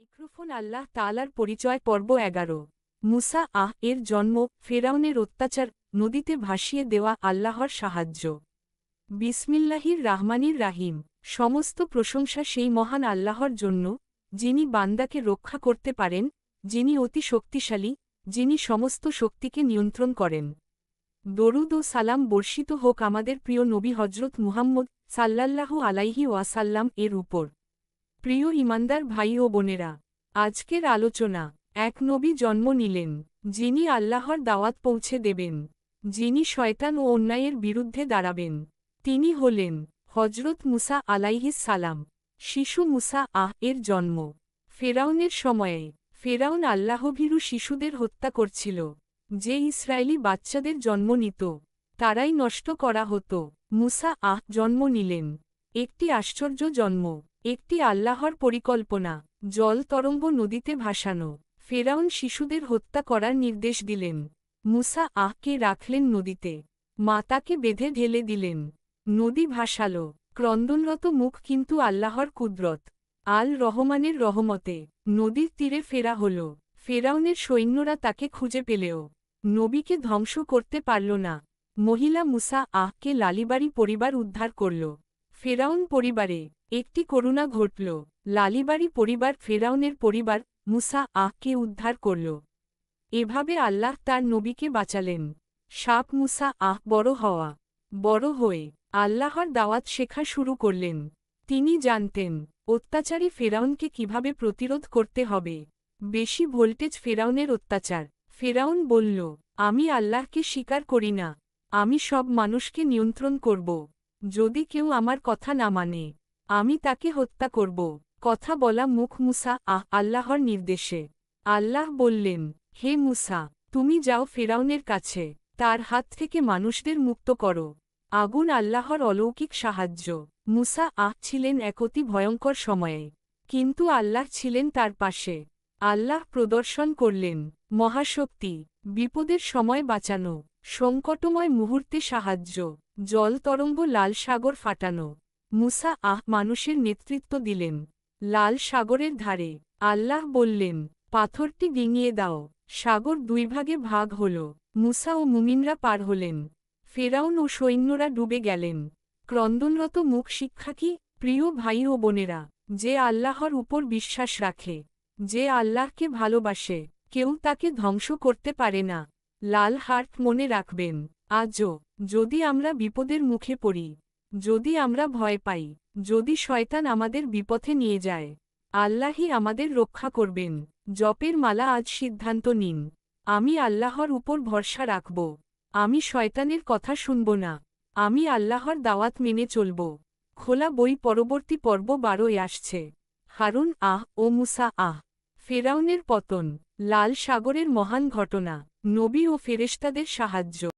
microphone আল্লাহ তাআলার পরিচয় পর্ব ১১ মুসা এর জন্ম ফেরাউনের অত্যাচার নদীতে ভাসিয়ে দেওয়া আল্লাহর সাহায্য বিসমিল্লাহির রাহমানির রাহিম সমস্ত প্রশংসা সেই মহান আল্লাহর জন্য যিনি বান্দাকে রক্ষা করতে পারেন যিনি অতি শক্তিশালী যিনি সমস্ত শক্তিকে নিয়ন্ত্রণ করেন দরুদ ও সালাম বর্ষিত হোক আমাদের প্রিয় নবী হজরত মুহাম্মদ সাল্লাল্লাহু আলাইহি ওয়াসাল্লাম এর উপর প্রিয় ইমানদার ভাই ও বোনেরা আজকের আলোচনা এক নবী জন্ম নিলেন যিনি আল্লাহর দাওয়াত পৌঁছে দেবেন যিনি শয়তান ও অন্যায়ের বিরুদ্ধে দাঁড়াবেন তিনি হলেন হজরত মুসা আলাইহিস সালাম শিশু মুসা এর জন্ম ফেরাউনের সময়ে ফেরাউন আল্লাহভীরু শিশুদের হত্যা করছিল যে ইসরায়েলি বাচ্চাদের জন্ম নিত তারাই নষ্ট করা হতো মুসা জন্ম নিলেন একটি আশ্চর্য জন্ম একটি আল্লাহর পরিকল্পনা জল তরঙ্গ নদীতে ভাসানো ফেরাউন শিশুদের হত্যা করার নির্দেশ দিলেন মুসা কে রাখলেন নদীতে মাতাকে বেঁধে ঢেলে দিলেন নদী ভাসাল ক্রন্দনরত মুখ কিন্তু আল্লাহর কুদরত আল রহমানের রহমতে নদীর তীরে ফেরা হল ফেরাউনের সৈন্যরা তাকে খুঁজে পেলেও নবীকে ধ্বংস করতে পারল না মহিলা মুসা কে লালিবাড়ি পরিবার উদ্ধার করল ফেরাউন পরিবারে একটি করুণা ঘটল লালিবাড়ি পরিবার ফেরাউনের পরিবার মুসা কে উদ্ধার করল এভাবে আল্লাহ তার নবীকে বাঁচালেন সাপ মুসা বড় হয়ে আল্লাহর দাওয়াত শেখা শুরু করলেন তিনি জানতেন অত্যাচারী ফেরাউনকে কিভাবে প্রতিরোধ করতে হবে বেশি ভোল্টেজ ফেরাউনের অত্যাচার ফেরাউন বলল আমি আল্লাহকে স্বীকার করি না আমি সব মানুষকে নিয়ন্ত্রণ করব যদি কেউ আমার কথা না মানে আমি তাকে হত্যা করব কথা বলা মুখ মুসা আল্লাহর নির্দেশে আল্লাহ বললেন হে মুসা তুমি যাও ফেরাউনের কাছে তার হাত থেকে মানুষদের মুক্ত করো আগুন আল্লাহর অলৌকিক সাহায্য মুসা ছিলেন এক অতি ভয়ঙ্কর সময়ে কিন্তু আল্লাহ ছিলেন তার পাশে আল্লাহ প্রদর্শন করলেন মহাশক্তি বিপদের সময় বাঁচানো সংকটময় মুহূর্তে সাহায্য জল তরঙ্গ লাল সাগর ফাটানো মুসা মানুষের নেতৃত্ব দিলেন লাল সাগরের ধারে আল্লাহ বললেন পাথরটি ডিঙিয়ে দাও সাগর দুই ভাগে ভাগ হল মুসা ও মুমিনরা পার হলেন ফেরাউন ও সৈন্যরা ডুবে গেলেন ক্রন্দনরত মুখ শিক্ষা কি প্রিয় ভাই ও বোনেরা যে আল্লাহর উপর বিশ্বাস রাখে যে আল্লাহকে ভালোবাসে কেউ তাকে ধ্বংস করতে পারে না লাল হার্ট মনে রাখবেন আজও যদি আমরা বিপদের মুখে পড়ি যদি আমরা ভয় পাই যদি শয়তান আমাদের বিপথে নিয়ে যায় আল্লাহই আমাদের রক্ষা করবেন জপের মালা আজ সিদ্ধান্ত নিন আমি আল্লাহর উপর ভরসা রাখব আমি শয়তানের কথা শুনব না আমি আল্লাহর দাওয়াত মেনে চলব খোলা বই পরবর্তী পর্ব 12 আসছে হারুন ও মুসা ফেরাউনের পতন লাল সাগরের মহান ঘটনা নবী ও ফেরেশতাদের সাহায্য